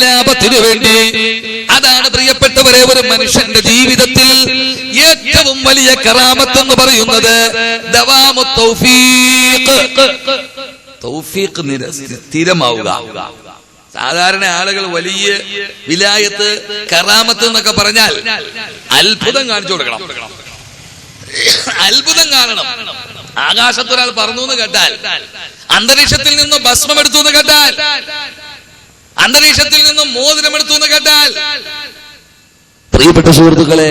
ലാഭത്തിനു വേണ്ടി. അതാണ് പ്രിയപ്പെട്ടവരെ ഒരു മനുഷ്യന്റെ ജീവിതത്തിൽ ഏറ്റവും വലിയ കറാമത്ത് എന്ന് പറയുന്നത് ദവാമു തൗഫീഖ്. തൗഫീഖ് സ്ഥിരമാവുക. സാധാരണ ആളുകൾ വലിയ വിലായത്ത് കറാമത്ത് എന്നൊക്കെ പറഞ്ഞാൽ അത്ഭുതം കാണിച്ചു കൊടുക്കണം, അത്ഭുതം കാണണം. ആകാശത്തൊരാൾ പറന്നു എന്ന് കേട്ടാൽ, അന്തരീക്ഷത്തിൽ നിന്നും ഭസ്മം എടുത്തു എന്ന് കേട്ടാൽ, അന്തരീക്ഷത്തിൽ നിന്നും മോതിരമെടുത്തു എന്ന് കേട്ടാൽ, പ്രിയപ്പെട്ട സുഹൃത്തുക്കളെ,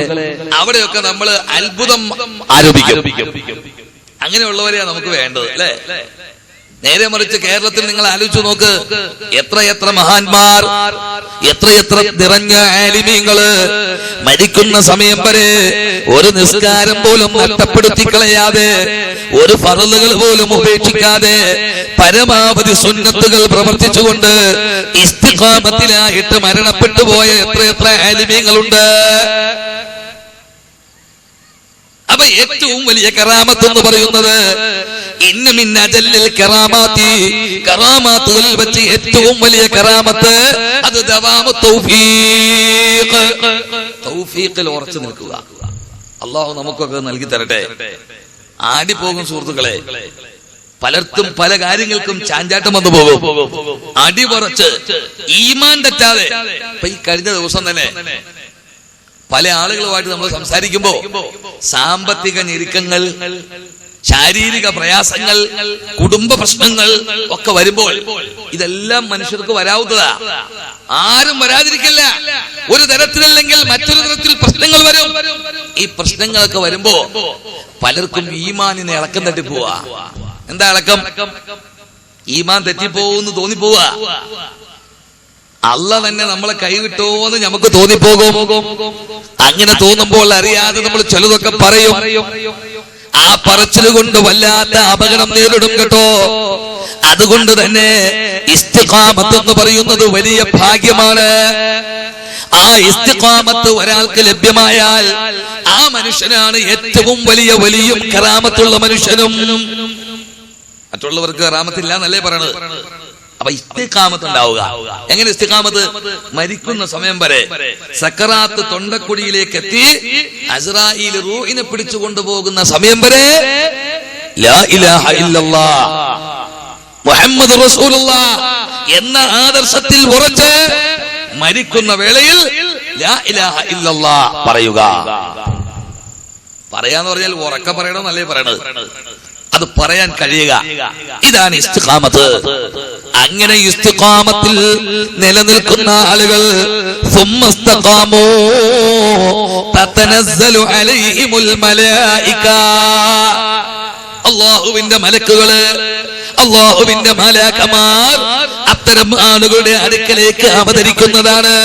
അവിടെയൊക്കെ നമ്മൾ അത്ഭുതം ആരോപിക്കും. അങ്ങനെയുള്ളവരെയാണ് നമുക്ക് വേണ്ടത്, അല്ലെ? നേരെ മറിച്ച് കേരളത്തിൽ നിങ്ങൾ ആലോചിച്ചു നോക്ക്, എത്രയെത്ര മഹാന്മാർ, എത്രയെത്ര നിറഞ്ഞ ആലിമീങ്ങള് മരിക്കുന്ന സമയം വരെ ഒരു നിസ്കാരം പോലും നഷ്ടപ്പെടുത്തി കളയാതെ, ഒരു ഫർളുകൾ പോലും ഉപേക്ഷിക്കാതെ പരമാവധി സുന്നത്തുകൾ പ്രവർത്തിച്ചുകൊണ്ട് ഇസ്തിഖാമത്തിലായിട്ട് മരണപ്പെട്ടു പോയ എത്രയെത്ര ആലിമീങ്ങളുണ്ട്. അപ്പൊ ഏറ്റവും വലിയ കറാമത്ത് എന്ന് പറയുന്നത് ഇന്ന മിൻ അജല്ലിൽ കറാമാത്തി, കറാമാത്തുകളിൽ വെച്ച് ഏറ്റവും വലിയ കറാമത്ത് അത് ദവാമു തൗഫീഖ്. തൗഫീഖിൽ ഉറച്ചു നിൽക്കുക. അല്ലാഹു നമുക്കൊക്കെ നൽകി തരട്ടെ. ആടിപ്പോകും സുഹൃത്തുക്കളെ, പലർക്കും പല കാര്യങ്ങൾക്കും ചാഞ്ചാട്ടം വന്നു പോകും. അടിപറച്ച് ഈമാൻ തെറ്റാതെ. ഇപ്പൊ ഈ കഴിഞ്ഞ ദിവസം തന്നെ പല ആളുകളുമായിട്ട് നമ്മൾ സംസാരിക്കുമ്പോ സാമ്പത്തിക ഞെരുക്കങ്ങൾ, ശാരീരിക പ്രയാസങ്ങൾ, കുടുംബ പ്രശ്നങ്ങൾ ഒക്കെ വരുമ്പോൾ ഇതെല്ലാം മനുഷ്യർക്ക് വരാവുന്നതാ. ആരും വരാതിരിക്കില്ല. ഒരു തരത്തിലല്ലെങ്കിൽ മറ്റൊരു തരത്തിൽ പ്രശ്നങ്ങൾ വരും. ഈ പ്രശ്നങ്ങളൊക്കെ വരുമ്പോ പലർക്കും ഈമാനിനെ ഇളക്കം തട്ടിപ്പോവാ. എന്താ ഇളക്കം? ഈമാൻ തെറ്റിപ്പോവെന്ന് തോന്നിപ്പോവാ. അള്ളാഹ് തന്നെ നമ്മളെ കൈവിട്ടോന്ന് നമുക്ക് തോന്നിപ്പോകും. അങ്ങനെ തോന്നുമ്പോൾ അറിയാതെ നമ്മൾ ചിലതൊക്കെ പറയും. ആ പറച്ചില് കൊണ്ട് വല്ലാത്ത അപകടം നേരിടും കേട്ടോ. അതുകൊണ്ട് തന്നെ ഇസ്തിഖാമത്ത് എന്ന് പറയുന്നത് വലിയ ഭാഗ്യമാണ്. ആ ഇസ്തിഖാമത്ത് ഒരാൾക്ക് ലഭ്യമായാൽ ആ മനുഷ്യനാണ് ഏറ്റവും വലിയ കറാമത്തുള്ള മനുഷ്യനും. മറ്റുള്ളവർക്ക് കറാമത്തില്ല എന്നല്ലേ പറയണത്. അപ്പൊ ഇസ്തിഖാമത്ത് ഉണ്ടാവുക. എങ്ങനെ ഇസ്തിഖാമത്ത്? മരിക്കുന്ന സമയം വരെ സക്കറാത്ത് തൊണ്ടക്കുടിയിലേക്ക് എത്തി അസ്രായീൽ റൂഹിനെ പിടിച്ചു കൊണ്ടുപോകുന്ന സമയം വരെ ലാ ഇലാഹ ഇല്ലല്ലാഹ് മുഹമ്മദ് റസൂലുള്ളാഹ് എന്ന ആദർശത്തിൽ ഉറച്ച് മരിക്കുന്ന വേളയിൽ ലാ ഇലാഹ ഇല്ലല്ലാഹ് പറയുക. പറയാന്ന് പറഞ്ഞാൽ ഉറക്കെ പറയണമെന്നല്ലേ പറയണത്. അത് പറയാൻ കഴിയുക. ഇതാണ് ഇസ്തിഖാമത്ത്. അങ്ങനെ ഇസ്തിഖാമത്തിൽ നിലനിൽക്കുന്ന ആളുകൾ സുമ്മസ്തഖാമൂ തതനസ്സലു അലൈഹിമുൽ മലായിക. അല്ലാഹുവിന്റെ മലക്കുകള്, അല്ലാഹുവിന്റെ മലാക്കമാർ അത്തരം ആളുകളുടെ അടുക്കലേക്ക് അവതരിക്കുന്നതാണ്.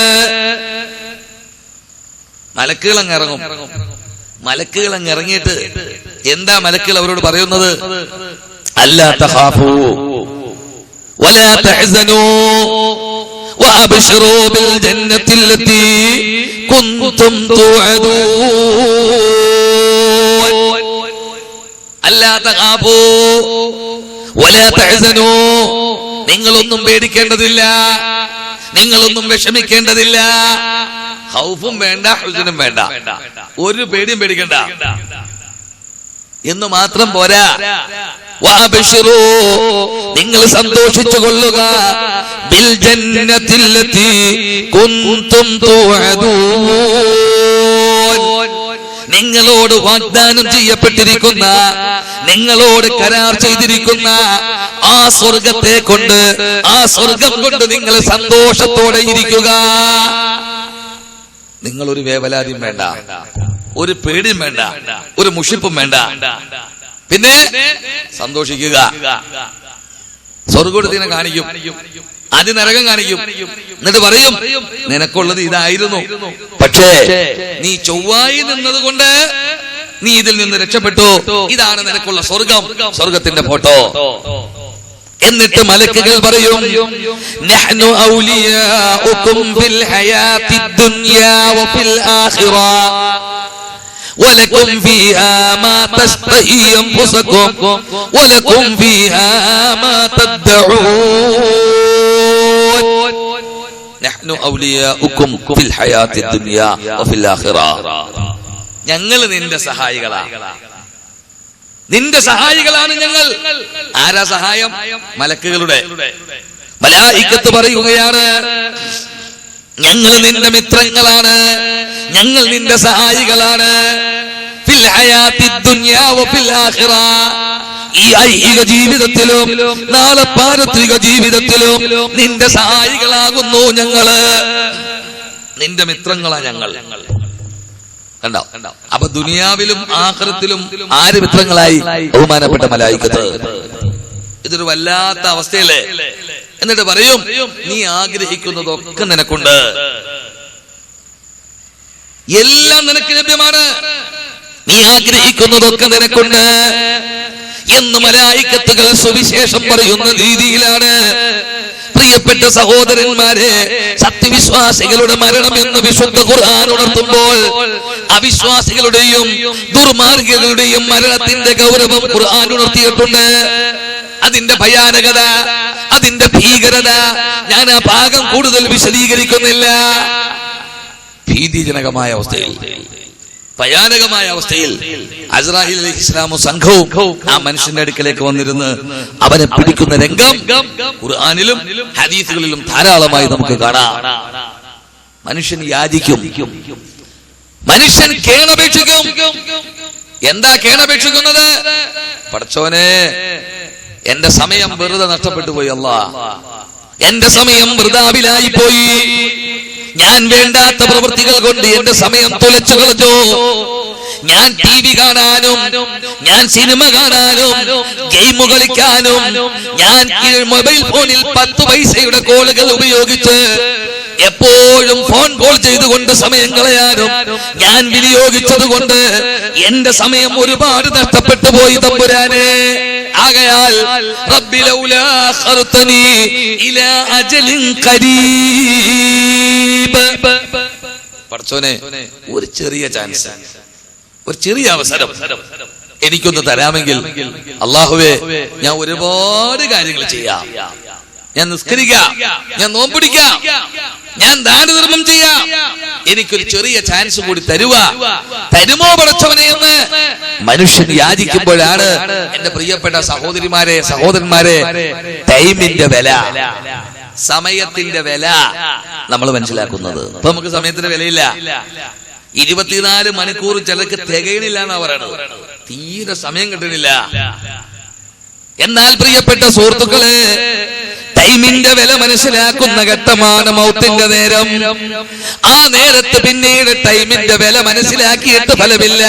മലക്കുകൾ അങ്ങ് ഇറങ്ങും. മലക്കുകൾ അങ്ങ് ഇറങ്ങിയിട്ട് എന്താ മലക്കുകൾ അവരോട് പറയുന്നത്? അല്ലാ തഖാഫൂ വലാ തഹ്സനൂ വഅബ്ശിറൂ ബിൽ ജന്നത്തില്ലതീ കുൻതും തുഅദൂൻ. അല്ലാ തഖാഫൂ വലാ തഹ്സനൂ, നിങ്ങളൊന്നും പേടിക്കേണ്ടതില്ല, നിങ്ങളൊന്നും വിഷമിക്കേണ്ടതില്ല. ഖൗഫും വേണ്ട, ഹുസ്നും വേണ്ട, ഒരു പേടിയും പേടിക്കണ്ട എന്ന് മാത്രം പോരാ. വഅബ്ശിറൂ, നിങ്ങൾ സന്തോഷിച്ചു കൊള്ളുക. ബിൽ ജന്നത്തില്ലതീ കുൻതും തുഅദൂൻ, നിങ്ങളോട് വാഗ്ദാനം ചെയ്യപ്പെട്ടിരിക്കുന്ന, നിങ്ങളോട് കരാർ ചെയ്തിരിക്കുന്ന ആ സ്വർഗത്തെ കൊണ്ട്, ആ സ്വർഗം കൊണ്ട് നിങ്ങൾ സന്തോഷത്തോടെ ഇരിക്കുക. നിങ്ങളൊരു വേവലാതിയും വേണ്ട, ഒരു പേടിയും വേണ്ട, ഒരു മുഷിപ്പും വേണ്ട. പിന്നെ സന്തോഷിക്കുക. സ്വർഗ്ഗത്തിനെ കാണിക്കും, അതിനരകം കാണിക്കും. എന്നിട്ട് പറയും നിനക്കുള്ളത് ഇതായിരുന്നു, പക്ഷേ നീ ചൊവ്വായി നിന്നത് കൊണ്ട് നീ ഇതിൽ നിന്ന് രക്ഷപ്പെട്ടു. ഇതാണ് നിനക്കുള്ള സ്വർഗം, സ്വർഗത്തിന്റെ ഫോട്ടോ. എന്നിട്ട് മലക്കുകൾ പറയും നഹ്നു ഔലിയാഉകും ഫിൽ ഹയാത്തിദ് ദുനിയാ വഫിൽ ആഖിറ വലകും ഫീഹാ മാ തസ്തഹി അൻഫുസുകും വലകും ഫീഹാ മാ തദ്ഉൻ. നഹ്നു ഔലിയാഉകും ഫിൽ ഹയാത്തിദ് ദുനിയാ വഫിൽ ആഖിറ. ഞങ്ങൾ നിന്റെ സഹായികളാണ്, നിന്റെ സഹായികളാണ് ഞങ്ങൾ. ആരാ സഹായം? മലക്കുകളുടെ. മലായികത്ത് പറയുകയാണ്, ഞങ്ങൾ നിന്റെ മിത്രങ്ങളാണ്, ഞങ്ങൾ നിന്റെ സഹായികളാണ്. ഫിൽ ഹയാത്തിദ് ദുനിയാ വഫിൽ ആഖിറ. ഈ ഐഹിക ജീവിതത്തിലും നാളെ പാരത്രിക ജീവിതത്തിലും നിന്റെ സഹായികളാകുന്നു ഞങ്ങള്, നിന്റെ മിത്രങ്ങളാ ഞങ്ങൾ. കണ്ടോ? അപ്പൊ ദുനിയാവിലും ആഖിറത്തിലും ആര് മിത്രങ്ങളായി? ബഹുമാനപ്പെട്ട മലായികത്ത്. ഇതൊരു വല്ലാത്ത അവസ്ഥയല്ലേ? എന്നിട്ട് പറയും, നീ ആഗ്രഹിക്കുന്നതൊക്കെ നിനക്കുണ്ട്, എല്ലാം നിനക്ക് ലഭ്യമാണ്, നീ ആഗ്രഹിക്കുന്നതൊക്കെ നിനക്കുണ്ട് എന്ന് മലായികത്തുകൾ സുവിശേഷം പറയുന്ന രീതിയിലാണ്. പ്രിയപ്പെട്ട സഹോദരന്മാരെ, സത്യവിശ്വാസികളുടെ മരണം എന്ന് വിശുദ്ധ ഖുർആൻ ഉണർത്തുമ്പോൾ അവിശ്വാസികളുടെയും ദുർമാർഗികളുടെയും മരണത്തിന്റെ ഗൗരവം ഖുർആൻ ഉണർത്തിയിട്ടുണ്ട്. അതിന്റെ ഭയാനകത, അതിന്റെ ഭീകരത ഞാൻ ആ ഭാഗം കൂടുതൽ വിശദീകരിക്കുന്നില്ല. ഭീതിജനകമായ അവസ്ഥയിൽ, ഭയാനകമായ അവസ്ഥയിൽ അസ്രാഈൽ അലൈഹിസ്സലാമും സംഘവും ആ മനുഷ്യന്റെ അടുക്കലേക്ക് വന്നിരുന്ന് അവനെ പിടിക്കുന്ന രംഗം ഖുർആനിലും ഹദീസുകളിലും ധാരാളമായി നമുക്ക് കാണാം. മനുഷ്യൻ യാചിക്കും, മനുഷ്യൻ കേണപേക്ഷിക്കും. എന്താ കേണപേക്ഷിക്കുന്നത്? പടച്ചോനെ, എന്റെ സമയം വെറുതെ നഷ്ടപ്പെട്ടു പോയി, അല്ലാഹ് എന്റെ സമയം വൃഥാവിലായി പോയി, ഞാൻ വേണ്ടാത്ത പ്രവൃത്തികൾ കൊണ്ട് എന്റെ സമയം തുലച്ചു കളഞ്ഞു. ഞാൻ TV കാണാനും, ഞാൻ സിനിമ കാണാനും, ഗെയിം കളിക്കാനും, ഞാൻ മൊബൈൽ ഫോണിൽ 10 പൈസയുടെ കോളുകൾ ഉപയോഗിച്ച് എപ്പോഴും ഫോൺ കോൾ ചെയ്തുകൊണ്ട് സമയം കളയാനും ഞാൻ വിനിയോഗിച്ചത് കൊണ്ട് എന്റെ സമയം ഒരുപാട് നഷ്ടപ്പെട്ടു പോയി തമ്പുരാനെ. ആകയാൽ റബ്ബി ലൗലാ അഖർതനി ഇലാ അജലിൻ ഖരീബ്, പടച്ചോനെ ഒരു ചെറിയ ചാൻസ്, ഒരു ചെറിയ അവസരം എനിക്കൊന്ന് തരാമെങ്കിൽ അല്ലാഹുവേ, ഞാൻ ഒരുപാട് കാര്യങ്ങൾ ചെയ്യാം, ഞാൻ നിസ്കരിക്കാം, ഞാൻ നോമ്പുപിടിക്കാം, ഞാൻ ദാനധർമ്മം ചെയ്യാം, എനിക്കൊരു ചെറിയ ചാൻസ് കൂടി തരുമോ പടച്ചവനെ എന്ന് മനുഷ്യൻ യാചിക്കുമ്പോഴാണ് എന്റെ പ്രിയപ്പെട്ട സഹോദരിമാരെ, സഹോദരന്മാരെ, ടൈമിന്റെ വില, സമയത്തിന്റെ വില നമ്മൾ മനസ്സിലാക്കുന്നത്. ഇപ്പൊ നമുക്ക് സമയത്തിന്റെ വിലയില്ല. 24 മണിക്കൂർ ചിലർക്ക് തികയണില്ല എന്നാ പറയണത്, തീരെ സമയം കിട്ടണില്ല. എന്നാൽ പ്രിയപ്പെട്ട സുഹൃത്തുക്കളെ, ടൈമിന്റെ വില മനസ്സിലാക്കുന്ന ഘട്ടമാണ് മൗത്തിന്റെ നേരം. ആ നേരത്ത് പിന്നീട് ടൈമിന്റെ വില മനസ്സിലാക്കിയിട്ട് ഫലമില്ല.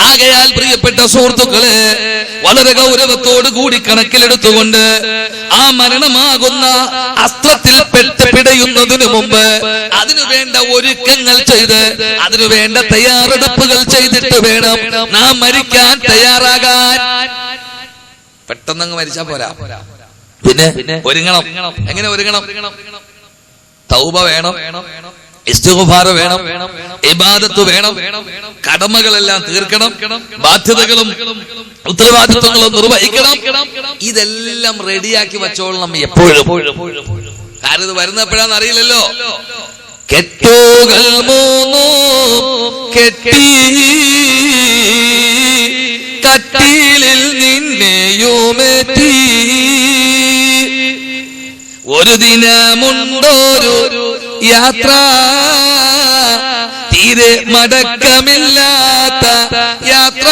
ആകയാൽ പ്രിയപ്പെട്ട സുഹൃത്തുക്കളെ, വളരെ ഗൗരവത്തോടു കൂടി കണക്കിലെടുത്തുകൊണ്ട് ആ മരണമാകുന്ന അസ്ത്രത്തിൽ പിടയുന്നതിനു മുമ്പ് അതിനു വേണ്ട ഒരുക്കങ്ങൾ ചെയ്ത്, അതിനു വേണ്ട തയ്യാറെടുപ്പുകൾ ചെയ്തിട്ട് വേണം നാം മരിക്കാൻ തയ്യാറാകാൻ. പെട്ടെന്നങ്ങ് മരിച്ചാ പോരാ, പിന്നെ ഒരുങ്ങണം. എങ്ങനെ ഒരുങ്ങണം? തൗബ വേണം, ഇസ്തിഗ്ഫാർ വേണം, ഇബാദത്ത് വേണം, കടമകളെല്ലാം തീർക്കണം, ബാധ്യതകളും ഉത്തരവാദിത്വങ്ങളും നിർവഹിക്കണം. ഇതെല്ലാം റെഡിയാക്കി വെച്ചോളണം എപ്പോഴും. കാരണം ഇത് വരുന്ന എപ്പോഴാന്ന് അറിയില്ലല്ലോ. കെട്ടുകൾ 3 കെട്ടി കട്ടിലിൽ നിന്നെയുമെത്തി, ഒരു ദിനമുണ്ടൊരു യാത്ര, തീരെ മടക്കമില്ലാത്ത യാത്ര.